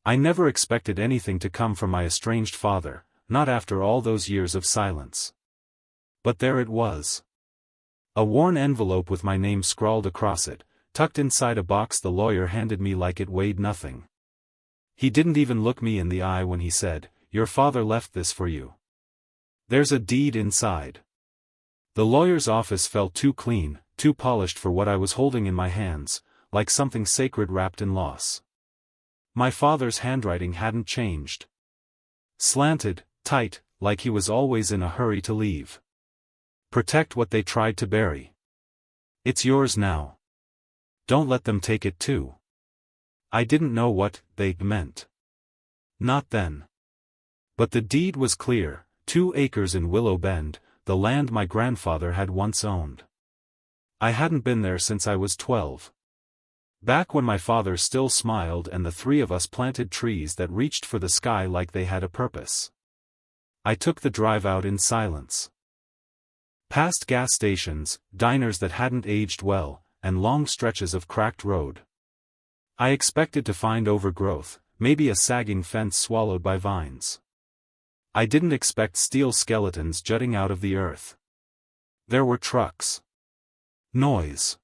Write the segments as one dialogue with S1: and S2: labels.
S1: I never expected anything to come from my estranged father, not after all those years of silence. But there it was. A worn envelope with my name scrawled across it, tucked inside a box the lawyer handed me like it weighed nothing. He didn't even look me in the eye when he said, "Your father left this for you. There's a deed inside." The lawyer's office felt too clean, too polished for what I was holding in my hands, like something sacred wrapped in loss. My father's handwriting hadn't changed. Slanted, tight, like he was always in a hurry to leave. Protect what they tried to bury. It's yours now. Don't let them take it too. I didn't know what they meant. Not then. But the deed was clear, 2 acres in Willow Bend, the land my grandfather had once owned. I hadn't been there since I was 12. Back when my father still smiled and the 3 of us planted trees that reached for the sky like they had a purpose. I took the drive out in silence. Past gas stations, diners that hadn't aged well, and long stretches of cracked road. I expected to find overgrowth, maybe a sagging fence swallowed by vines. I didn't expect steel skeletons jutting out of the earth. There were trucks. Noise.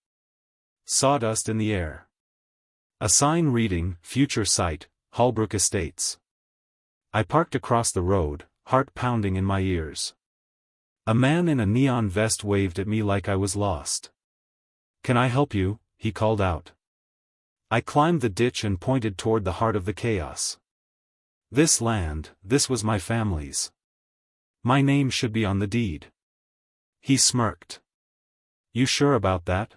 S1: Sawdust in the air. A sign reading, "Future Site, Holbrook Estates." I parked across the road, heart pounding in my ears. A man in a neon vest waved at me like I was lost. "Can I help you?" he called out. I climbed the ditch and pointed toward the heart of the chaos. This land, this was my family's. My name should be on the deed. He smirked. "You sure about that?"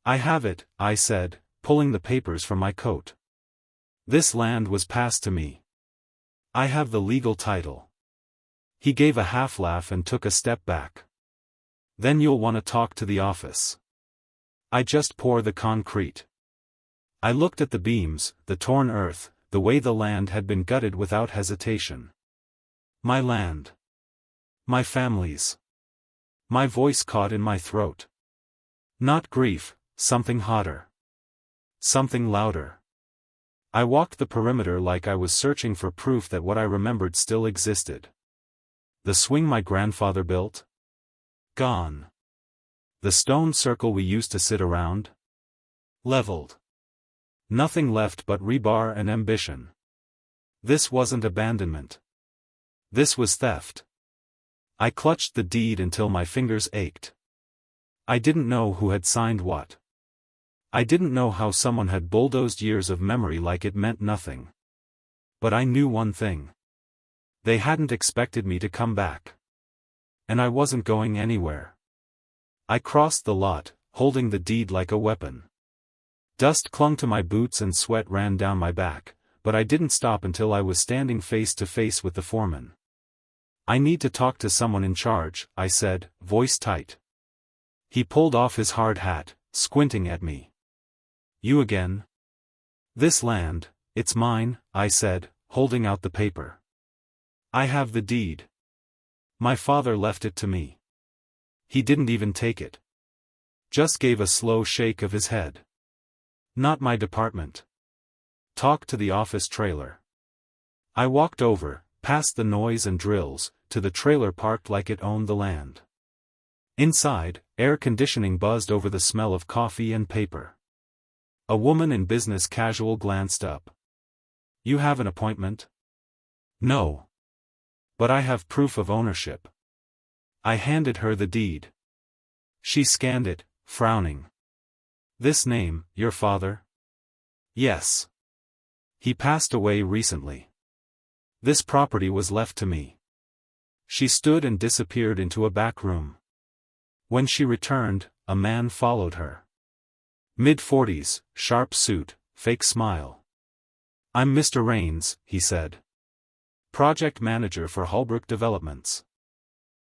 S1: "I have it," I said, pulling the papers from my coat. "This land was passed to me. I have the legal title." He gave a half laugh and took a step back. "Then you'll want to talk to the office. I just pour the concrete." I looked at the beams, the torn earth, the way the land had been gutted without hesitation. My land. My family's. My voice caught in my throat. Not grief, something hotter. Something louder. I walked the perimeter like I was searching for proof that what I remembered still existed. The swing my grandfather built? Gone. The stone circle we used to sit around? Leveled. Nothing left but rebar and ambition. This wasn't abandonment. This was theft. I clutched the deed until my fingers ached. I didn't know who had signed what. I didn't know how someone had bulldozed years of memory like it meant nothing. But I knew one thing. They hadn't expected me to come back. And I wasn't going anywhere. I crossed the lot, holding the deed like a weapon. Dust clung to my boots and sweat ran down my back, but I didn't stop until I was standing face to face with the foreman. "I need to talk to someone in charge," I said, voice tight. He pulled off his hard hat, squinting at me. "You again?" "This land, it's mine," I said, holding out the paper. "I have the deed. My father left it to me. He didn't even take it. Just gave a slow shake of his head. Not my department. Talk to the office trailer." I walked over, past the noise and drills, to the trailer parked like it owned the land. Inside, air conditioning buzzed over the smell of coffee and paper. A woman in business casual glanced up. "You have an appointment?" "No. But I have proof of ownership." I handed her the deed. She scanned it, frowning. "This name, your father?" "Yes. He passed away recently. This property was left to me." She stood and disappeared into a back room. When she returned, a man followed her. Mid-40s, sharp suit, fake smile. "I'm Mr. Rains," he said. "Project manager for Holbrook Developments.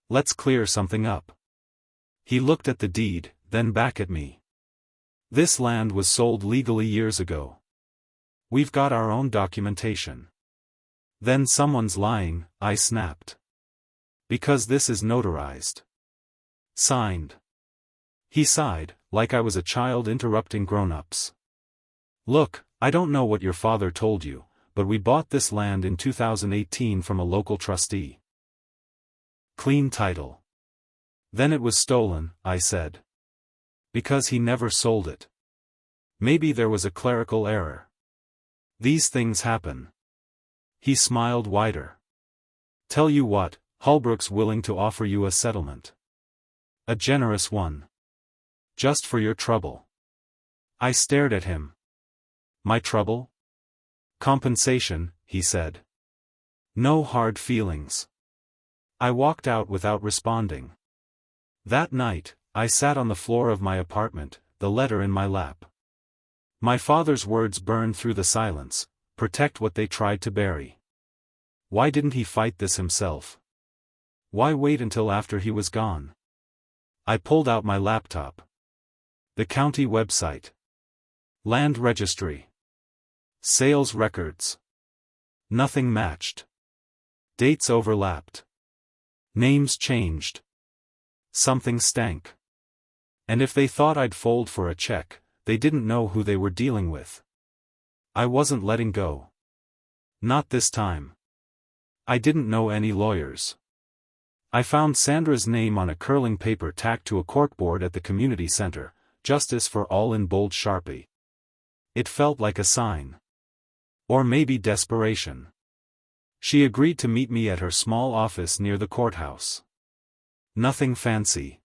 S1: Let's clear something up." He looked at the deed, then back at me. "This land was sold legally years ago. We've got our own documentation." "Then someone's lying," I snapped. "Because this is notarized. Signed." He sighed, like I was a child interrupting grown-ups. "Look, I don't know what your father told you, but we bought this land in 2018 from a local trustee. Clean title. Then it was stolen, I said. Because he never sold it. Maybe there was a clerical error. These things happen. He smiled wider. Tell you what, Holbrook's willing to offer you a settlement. A generous one. Just for your trouble. I stared at him. My trouble? Compensation, he said. No hard feelings. I walked out without responding. That night, I sat on the floor of my apartment, the letter in my lap. My father's words burned through the silence, protect what they tried to bury. Why didn't he fight this himself? Why wait until after he was gone? I pulled out my laptop. The county website. Land registry. Sales records. Nothing matched. Dates overlapped. Names changed. Something stank. And if they thought I'd fold for a check, they didn't know who they were dealing with. I wasn't letting go. Not this time. I didn't know any lawyers. I found Sandra's name on a curling paper tacked to a corkboard at the community center, Justice for All in bold Sharpie. It felt like a sign. Or maybe desperation. She agreed to meet me at her small office near the courthouse. Nothing fancy.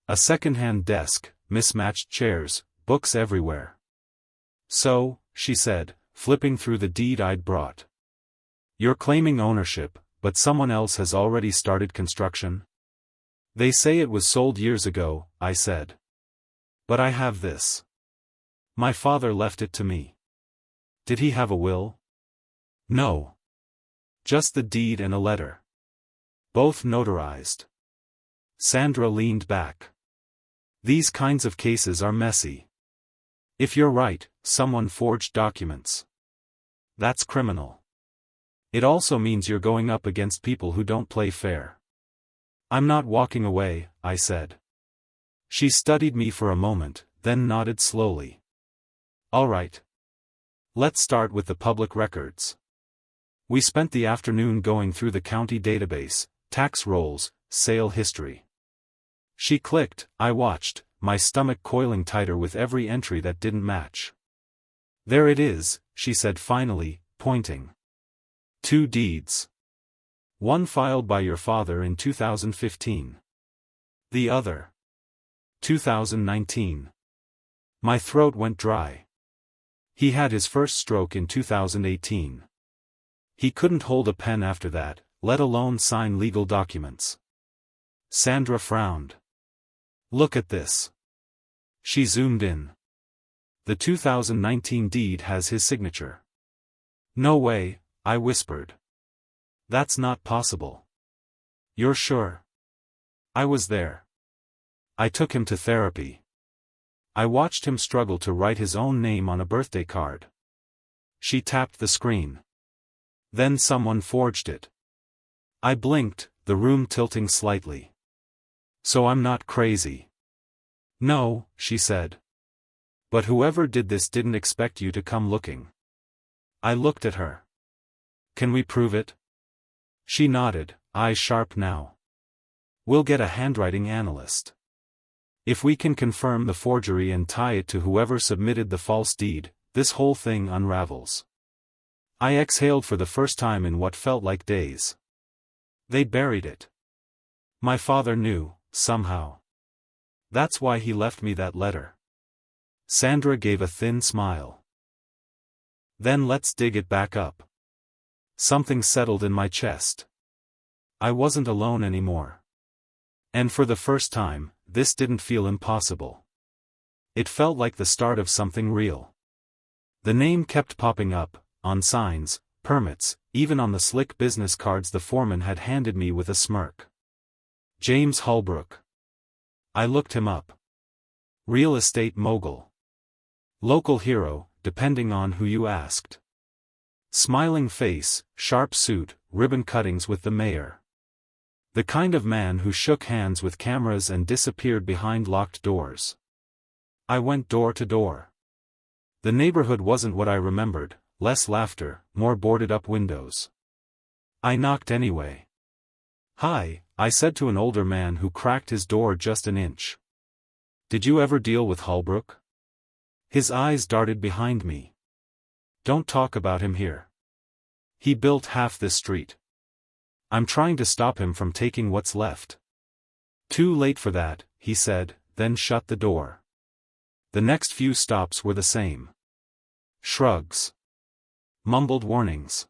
S1: A second-hand desk, mismatched chairs, books everywhere. So, she said, flipping through the deed I'd brought. You're claiming ownership, but someone else has already started construction? They say it was sold years ago, I said. But I have this. My father left it to me. Did he have a will? No. Just the deed and a letter. Both notarized. Sandra leaned back. These kinds of cases are messy. If you're right, someone forged documents. That's criminal. It also means you're going up against people who don't play fair. I'm not walking away, I said. She studied me for a moment, then nodded slowly. All right. Let's start with the public records. We spent the afternoon going through the county database, tax rolls, sale history. She clicked, I watched, my stomach coiling tighter with every entry that didn't match. There it is, she said finally, pointing. 2 deeds. One filed by your father in 2015. The other. 2019. My throat went dry. He had his first stroke in 2018. He couldn't hold a pen after that, let alone sign legal documents. Sandra frowned. Look at this. She zoomed in. The 2019 deed has his signature. No way, I whispered. That's not possible. You're sure? I was there. I took him to therapy. I watched him struggle to write his own name on a birthday card. She tapped the screen. Then someone forged it. I blinked, the room tilting slightly. So I'm not crazy. No, she said. But whoever did this didn't expect you to come looking. I looked at her. Can we prove it? She nodded, eyes sharp now. We'll get a handwriting analyst. If we can confirm the forgery and tie it to whoever submitted the false deed, this whole thing unravels. I exhaled for the first time in what felt like days. They buried it. My father knew, somehow. That's why he left me that letter. Sandra gave a thin smile. Then let's dig it back up. Something settled in my chest. I wasn't alone anymore. And for the first time, this didn't feel impossible. It felt like the start of something real. The name kept popping up, on signs, permits, even on the slick business cards the foreman had handed me with a smirk. James Holbrook. I looked him up. Real estate mogul. Local hero, depending on who you asked. Smiling face, sharp suit, ribbon cuttings with the mayor. The kind of man who shook hands with cameras and disappeared behind locked doors. I went door to door. The neighborhood wasn't what I remembered, less laughter, more boarded-up windows. I knocked anyway. "Hi," I said to an older man who cracked his door just an inch. "Did you ever deal with Holbrook?" His eyes darted behind me. "Don't talk about him here. He built half this street. I'm trying to stop him from taking what's left." "Too late for that," he said, then shut the door. The next few stops were the same. Shrugs. Mumbled warnings.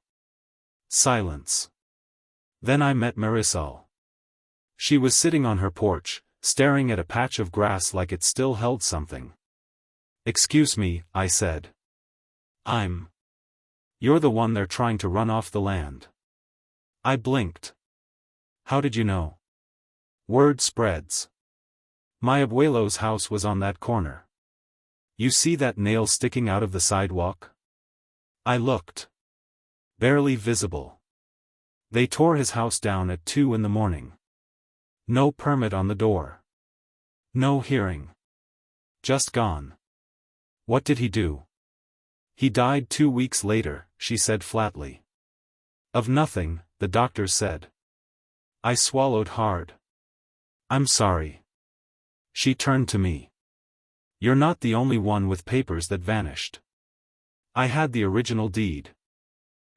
S1: Silence. Then I met Marisol. She was sitting on her porch, staring at a patch of grass like it still held something. "Excuse me," I said. You're the one they're trying to run off the land." I blinked. "How did you know?" "Word spreads. My abuelo's house was on that corner. You see that nail sticking out of the sidewalk?" I looked. Barely visible. They tore his house down at 2 in the morning. No permit on the door. No hearing. Just gone. "What did he do?" "He died 2 weeks later," she said flatly. "Of nothing," the doctors said. I swallowed hard. "I'm sorry." She turned to me. "You're not the only one with papers that vanished. I had the original deed.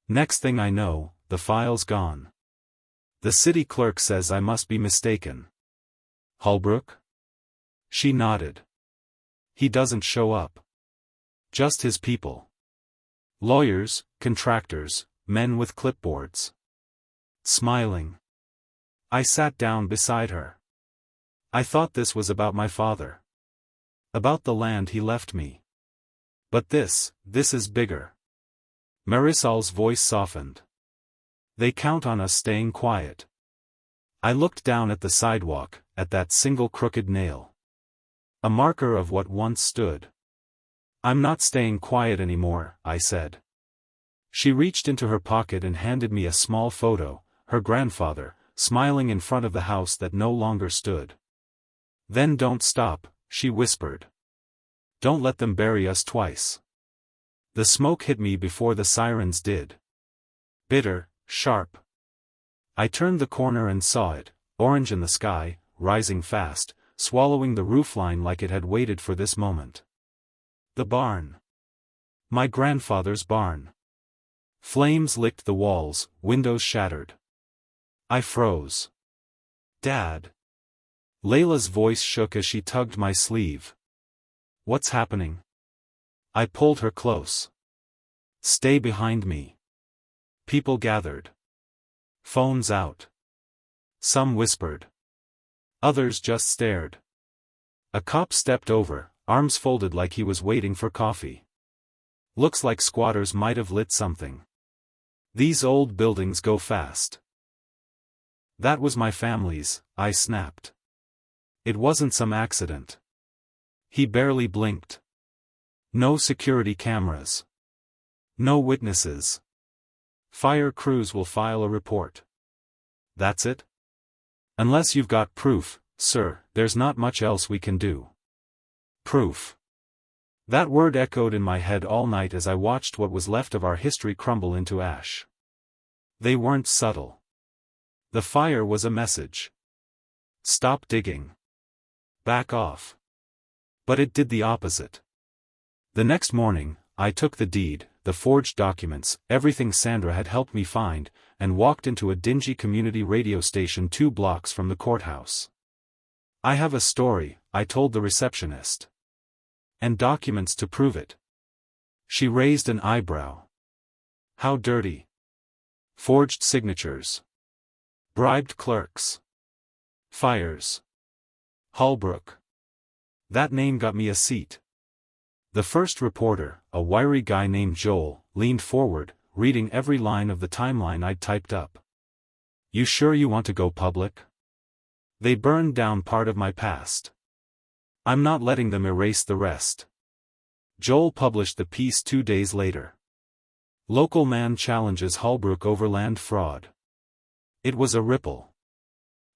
S1: Next thing I know, the file's gone. The city clerk says I must be mistaken." "Holbrook?" She nodded. "He doesn't show up. Just his people. Lawyers, contractors, men with clipboards." Smiling. I sat down beside her. "I thought this was about my father. About the land he left me. But this is bigger." Marisol's voice softened. "They count on us staying quiet." I looked down at the sidewalk, at that single crooked nail. A marker of what once stood. "I'm not staying quiet anymore," I said. She reached into her pocket and handed me a small photo, her grandfather, smiling in front of the house that no longer stood. "Then don't stop," she whispered. "Don't let them bury us twice." The smoke hit me before the sirens did. Bitter, sharp. I turned the corner and saw it, orange in the sky, rising fast, swallowing the roofline like it had waited for this moment. The barn. My grandfather's barn. Flames licked the walls, windows shattered. I froze. "Dad." Layla's voice shook as she tugged my sleeve. "What's happening?" I pulled her close. "Stay behind me." People gathered. Phones out. Some whispered. Others just stared. A cop stepped over, arms folded like he was waiting for coffee. "Looks like squatters might have lit something. These old buildings go fast." "That was my family's," I snapped. "It wasn't some accident." He barely blinked. "No security cameras. No witnesses. Fire crews will file a report." "That's it?" "Unless you've got proof, sir, there's not much else we can do." Proof. That word echoed in my head all night as I watched what was left of our history crumble into ash. They weren't subtle. The fire was a message. Stop digging. Back off. But it did the opposite. The next morning, I took the deed, the forged documents, everything Sandra had helped me find, and walked into a dingy community radio station 2 blocks from the courthouse. "I have a story," I told the receptionist. "And documents to prove it." She raised an eyebrow. "How dirty." "Forged signatures. Bribed clerks. Fires. Holbrook." That name got me a seat. The first reporter, a wiry guy named Joel, leaned forward, reading every line of the timeline I'd typed up. "You sure you want to go public? They burned down part of my past. I'm not letting them erase the rest." Joel published the piece 2 days later. "Local man challenges Holbrook over land fraud." It was a ripple.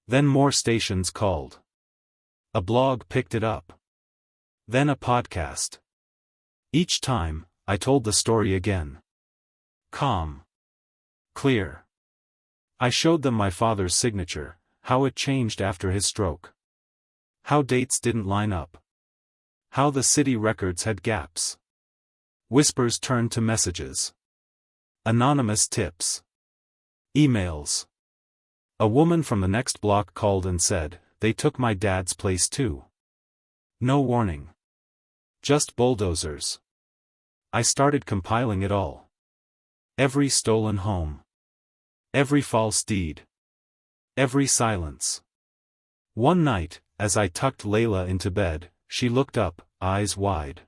S1: Then more stations called. A blog picked it up. Then a podcast. Each time, I told the story again. Calm. Clear. I showed them my father's signature, how it changed after his stroke. How dates didn't line up. How the city records had gaps. Whispers turned to messages. Anonymous tips. Emails. A woman from the next block called and said, "They took my dad's place too." No warning. Just bulldozers. I started compiling it all. Every stolen home. Every false deed. Every silence. One night, as I tucked Layla into bed, she looked up, eyes wide.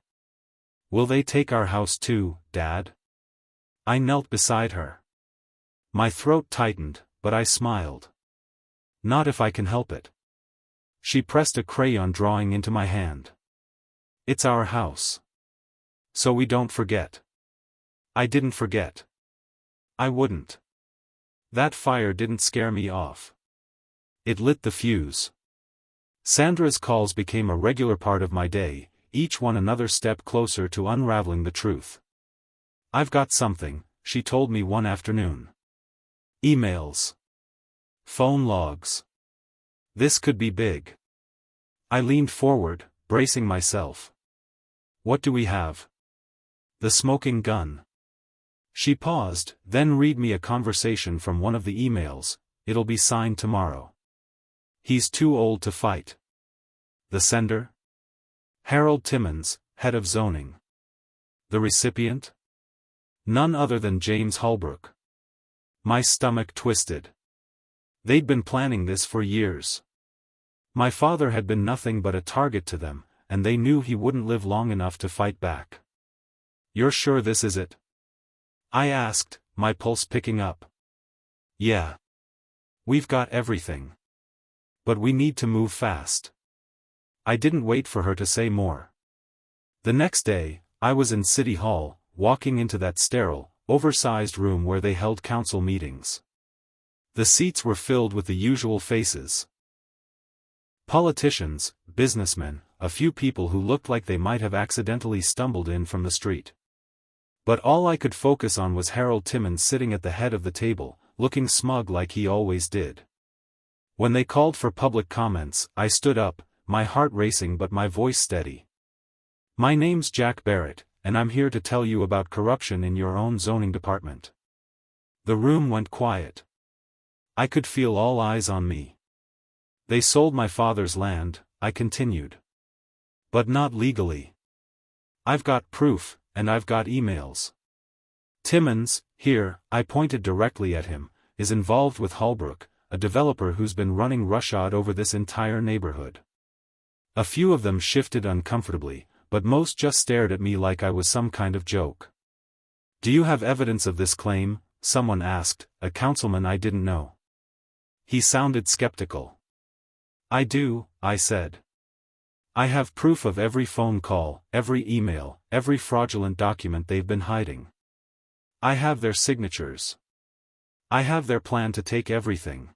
S1: "Will they take our house too, Dad?" I knelt beside her. My throat tightened, but I smiled. "Not if I can help it." She pressed a crayon drawing into my hand. "It's our house. So we don't forget." I didn't forget. I wouldn't. That fire didn't scare me off. It lit the fuse. Sandra's calls became a regular part of my day, each one another step closer to unraveling the truth. "I've got something," she told me one afternoon. Emails. Phone logs. This could be big. I leaned forward, bracing myself. "What do we have?" "The smoking gun." She paused, "Then read me a conversation from one of the emails, it'll be signed tomorrow." "He's too old to fight." The sender? Harold Timmons, head of zoning. The recipient? None other than James Holbrook. My stomach twisted. They'd been planning this for years. My father had been nothing but a target to them, and they knew he wouldn't live long enough to fight back. "You're sure this is it?" I asked, my pulse picking up. "Yeah. We've got everything. But we need to move fast." I didn't wait for her to say more. The next day, I was in City Hall, walking into that sterile, oversized room where they held council meetings. The seats were filled with the usual faces. Politicians, businessmen, a few people who looked like they might have accidentally stumbled in from the street. But all I could focus on was Harold Timmons sitting at the head of the table, looking smug like he always did. When they called for public comments, I stood up, my heart racing but my voice steady. "My name's Jack Barrett, and I'm here to tell you about corruption in your own zoning department." The room went quiet. I could feel all eyes on me. "They sold my father's land," I continued. "But not legally. I've got proof, and I've got emails. Timmons, here," I pointed directly at him, "is involved with Holbrook, a developer who's been running roughshod over this entire neighborhood." A few of them shifted uncomfortably, but most just stared at me like I was some kind of joke. "Do you have evidence of this claim?" someone asked, a councilman I didn't know. He sounded skeptical. "I do," I said. "I have proof of every phone call, every email, every fraudulent document they've been hiding. I have their signatures. I have their plan to take everything."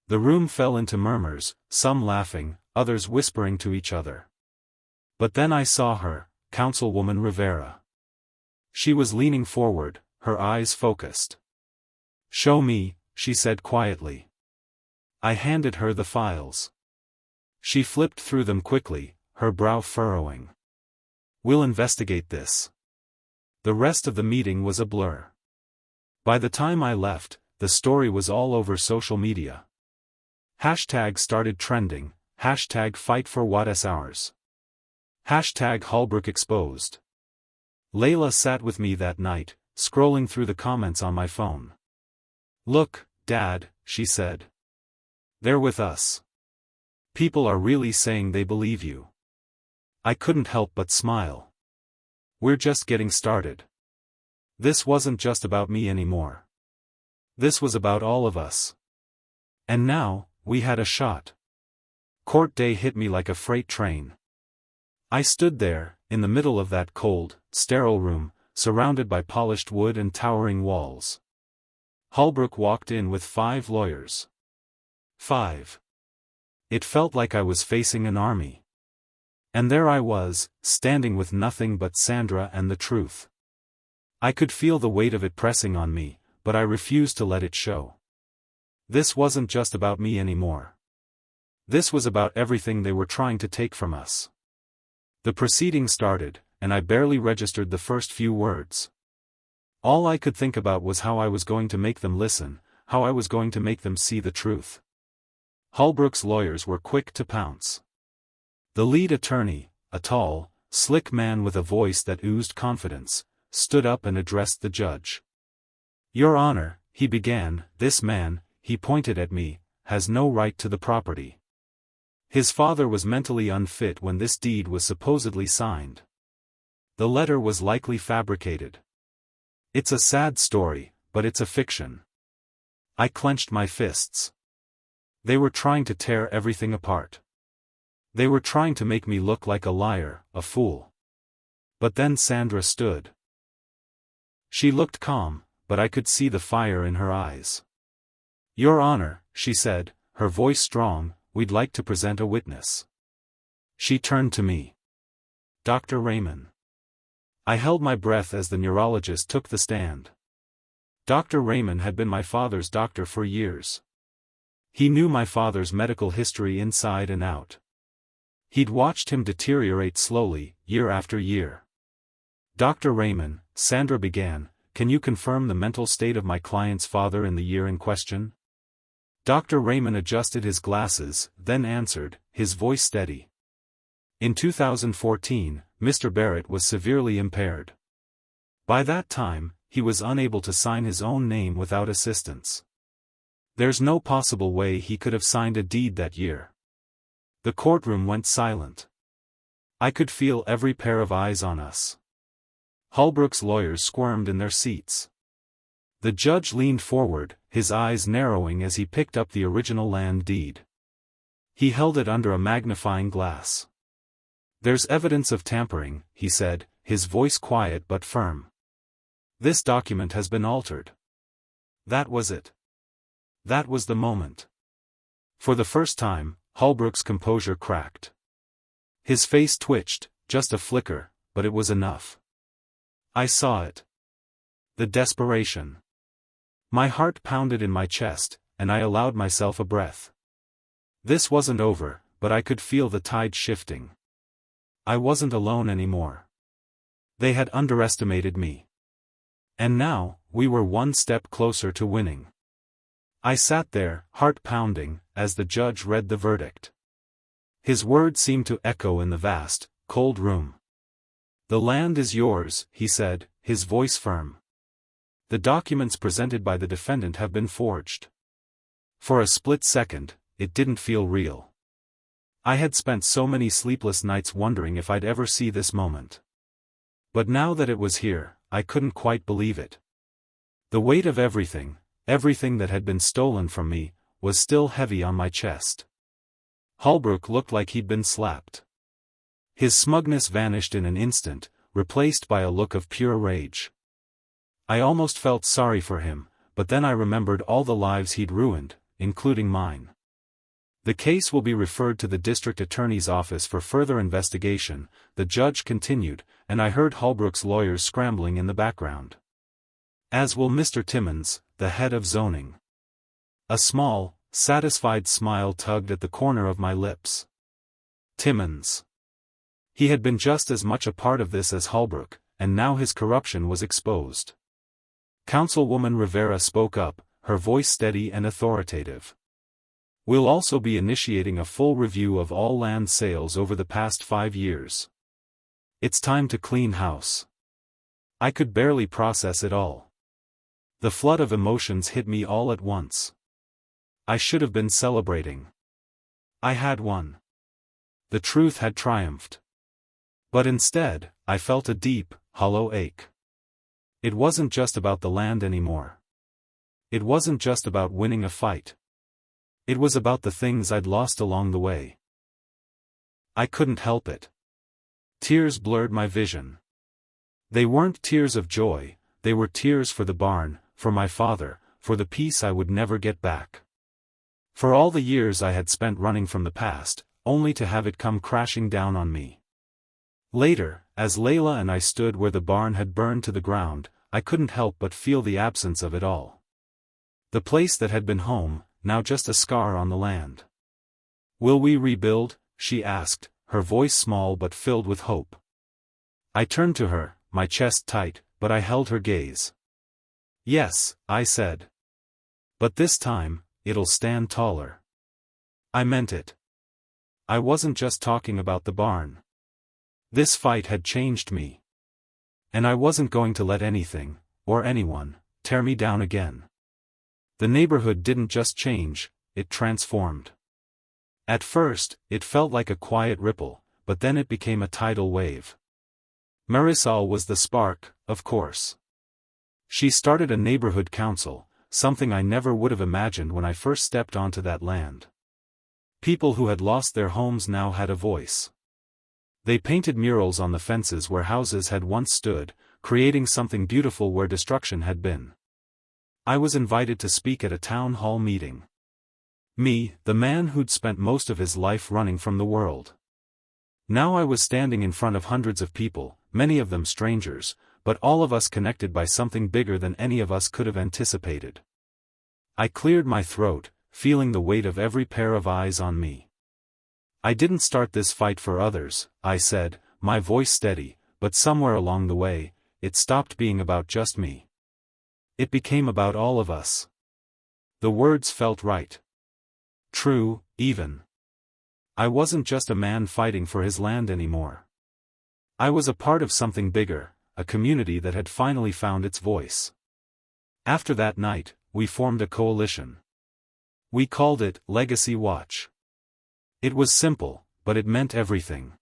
S1: The room fell into murmurs, some laughing, others whispering to each other. But then I saw her, Councilwoman Rivera. She was leaning forward, her eyes focused. "Show me," she said quietly. I handed her the files. She flipped through them quickly, her brow furrowing. "We'll investigate this." The rest of the meeting was a blur. By the time I left, the story was all over social media. Hashtag started trending, hashtag fight for what's ours. Hashtag Holbrook exposed. Layla sat with me that night, scrolling through the comments on my phone. "Look, Dad," she said. "They're with us. People are really saying they believe you." I couldn't help but smile. We're just getting started. This wasn't just about me anymore. This was about all of us. And now, we had a shot. Court day hit me like a freight train. I stood there, in the middle of that cold, sterile room, surrounded by polished wood and towering walls. Holbrook walked in with 5 lawyers. 5. It felt like I was facing an army. And there I was, standing with nothing but Sandra and the truth. I could feel the weight of it pressing on me, but I refused to let it show. This wasn't just about me anymore. This was about everything they were trying to take from us. The proceedings started, and I barely registered the first few words. All I could think about was how I was going to make them listen, how I was going to make them see the truth. Holbrook's lawyers were quick to pounce. The lead attorney, a tall, slick man with a voice that oozed confidence, stood up and addressed the judge. "Your Honor," he began, "this man," he pointed at me, "has no right to the property. His father was mentally unfit when this deed was supposedly signed. The letter was likely fabricated. It's a sad story, but it's a fiction." I clenched my fists. They were trying to tear everything apart. They were trying to make me look like a liar, a fool. But then Sandra stood. She looked calm, but I could see the fire in her eyes. "Your Honor," she said, her voice strong, "we'd like to present a witness." She turned to me. "Dr. Raymond." I held my breath as the neurologist took the stand. Dr. Raymond had been my father's doctor for years. He knew my father's medical history inside and out. He'd watched him deteriorate slowly, year after year. "Dr. Raymond," Sandra began, "can you confirm the mental state of my client's father in the year in question?" Dr. Raymond adjusted his glasses, then answered, his voice steady. "In 2014, Mr. Barrett was severely impaired. By that time, he was unable to sign his own name without assistance. There's no possible way he could have signed a deed that year." The courtroom went silent. I could feel every pair of eyes on us. Holbrook's lawyers squirmed in their seats. The judge leaned forward, his eyes narrowing as he picked up the original land deed. He held it under a magnifying glass. "There's evidence of tampering," he said, his voice quiet but firm. "This document has been altered." That was it. That was the moment. For the first time, Holbrook's composure cracked. His face twitched, just a flicker, but it was enough. I saw it. The desperation. My heart pounded in my chest, and I allowed myself a breath. This wasn't over, but I could feel the tide shifting. I wasn't alone anymore. They had underestimated me. And now, we were one step closer to winning. I sat there, heart pounding, as the judge read the verdict. His words seemed to echo in the vast, cold room. "The land is yours," he said, his voice firm. "The documents presented by the defendant have been forged." For a split second, it didn't feel real. I had spent so many sleepless nights wondering if I'd ever see this moment. But now that it was here, I couldn't quite believe it. The weight of everything that had been stolen from me, was still heavy on my chest. Holbrook looked like he'd been slapped. His smugness vanished in an instant, replaced by a look of pure rage. I almost felt sorry for him, but then I remembered all the lives he'd ruined, including mine. "The case will be referred to the district attorney's office for further investigation," the judge continued, and I heard Holbrook's lawyers scrambling in the background. "As will Mr. Timmons, the head of zoning." A small, satisfied smile tugged at the corner of my lips. Timmons. He had been just as much a part of this as Holbrook, and now his corruption was exposed. Councilwoman Rivera spoke up, her voice steady and authoritative. "We'll also be initiating a full review of all land sales over the past 5 years. It's time to clean house." I could barely process it all. The flood of emotions hit me all at once. I should have been celebrating. I had won. The truth had triumphed. But instead, I felt a deep, hollow ache. It wasn't just about the land anymore. It wasn't just about winning a fight. It was about the things I'd lost along the way. I couldn't help it. Tears blurred my vision. They weren't tears of joy, they were tears for the barn, for my father, for the peace I would never get back. For all the years I had spent running from the past, only to have it come crashing down on me. Later, as Layla and I stood where the barn had burned to the ground, I couldn't help but feel the absence of it all. The place that had been home, now just a scar on the land. "Will we rebuild?" she asked, her voice small but filled with hope. I turned to her, my chest tight, but I held her gaze. "Yes," I said. "But this time, it'll stand taller." I meant it. I wasn't just talking about the barn. This fight had changed me. And I wasn't going to let anything, or anyone, tear me down again. The neighborhood didn't just change, it transformed. At first, it felt like a quiet ripple, but then it became a tidal wave. Marisol was the spark, of course. She started a neighborhood council, something I never would have imagined when I first stepped onto that land. People who had lost their homes now had a voice. They painted murals on the fences where houses had once stood, creating something beautiful where destruction had been. I was invited to speak at a town hall meeting. Me, the man who'd spent most of his life running from the world. Now I was standing in front of hundreds of people, many of them strangers, but all of us connected by something bigger than any of us could have anticipated. I cleared my throat, feeling the weight of every pair of eyes on me. "I didn't start this fight for others," I said, my voice steady, but somewhere along the way, it stopped being about just me. It became about all of us. The words felt right. True, even. I wasn't just a man fighting for his land anymore. I was a part of something bigger, a community that had finally found its voice. After that night, we formed a coalition. We called it Legacy Watch. It was simple, but it meant everything.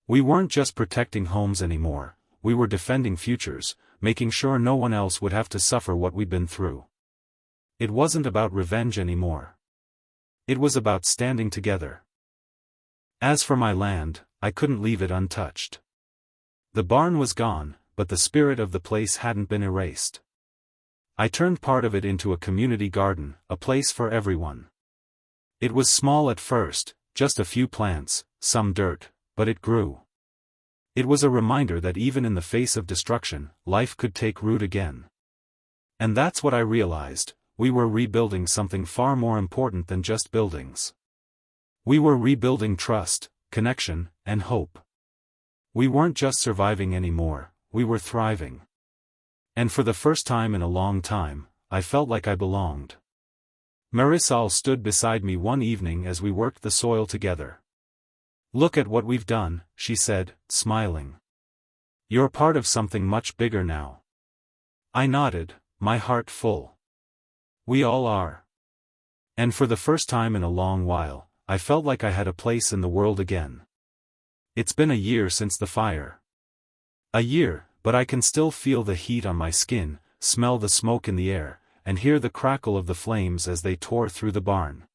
S1: We weren't just protecting homes anymore, we were defending futures, making sure no one else would have to suffer what we'd been through. It wasn't about revenge anymore. It was about standing together. As for my land, I couldn't leave it untouched. The barn was gone, but the spirit of the place hadn't been erased. I turned part of it into a community garden, a place for everyone. It was small at first, just a few plants, some dirt, but it grew. It was a reminder that even in the face of destruction, life could take root again. And that's what I realized, we were rebuilding something far more important than just buildings. We were rebuilding trust, connection, and hope. We weren't just surviving anymore, we were thriving. And for the first time in a long time, I felt like I belonged. Marisol stood beside me one evening as we worked the soil together. "Look at what we've done," she said, smiling. "You're part of something much bigger now." I nodded, my heart full. We all are. And for the first time in a long while, I felt like I had a place in the world again. It's been a year since the fire. A year, but I can still feel the heat on my skin, smell the smoke in the air, and hear the crackle of the flames as they tore through the barn.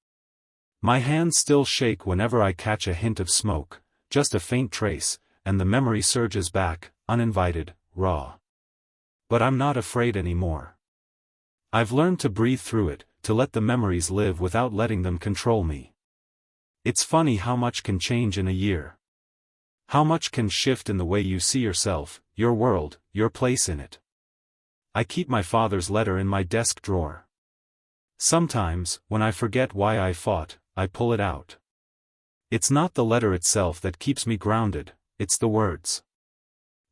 S1: My hands still shake whenever I catch a hint of smoke, just a faint trace, and the memory surges back, uninvited, raw. But I'm not afraid anymore. I've learned to breathe through it, to let the memories live without letting them control me. It's funny how much can change in a year. How much can shift in the way you see yourself, your world, your place in it. I keep my father's letter in my desk drawer. Sometimes, when I forget why I fought, I pull it out. It's not the letter itself that keeps me grounded, it's the words.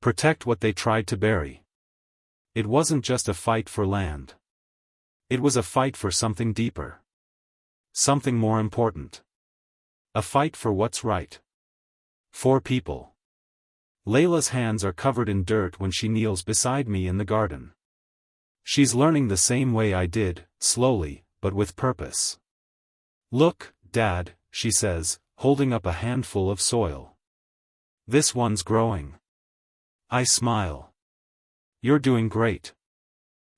S1: Protect what they tried to bury. It wasn't just a fight for land. It was a fight for something deeper. Something more important. A fight for what's right. For people. Layla's hands are covered in dirt when she kneels beside me in the garden. She's learning the same way I did, slowly, but with purpose. "Look, Dad," she says, holding up a handful of soil. "This one's growing." I smile. "You're doing great.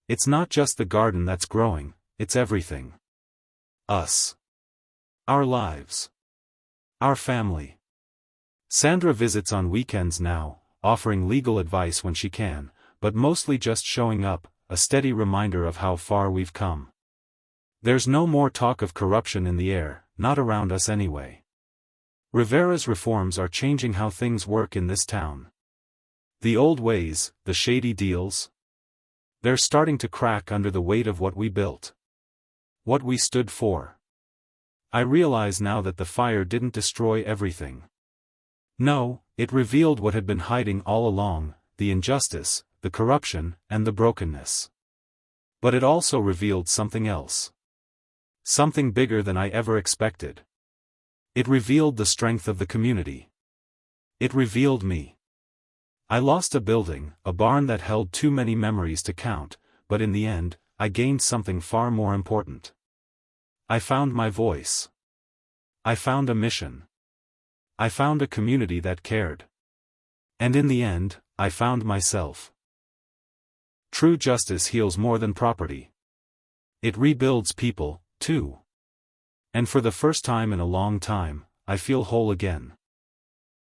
S1: It's not just the garden that's growing, it's everything. Us. Our lives. Our family." Sandra visits on weekends now, offering legal advice when she can, but mostly just showing up, a steady reminder of how far we've come. There's no more talk of corruption in the air, not around us anyway. Rivera's reforms are changing how things work in this town. The old ways, the shady deals. They're starting to crack under the weight of what we built. What we stood for. I realize now that the fire didn't destroy everything. No, it revealed what had been hiding all along, the injustice, the corruption, and the brokenness. But it also revealed something else. Something bigger than I ever expected. It revealed the strength of the community. It revealed me. I lost a building, a barn that held too many memories to count, but in the end, I gained something far more important. I found my voice. I found a mission. I found a community that cared. And in the end, I found myself. True justice heals more than property. It rebuilds people, too. And for the first time in a long time, I feel whole again.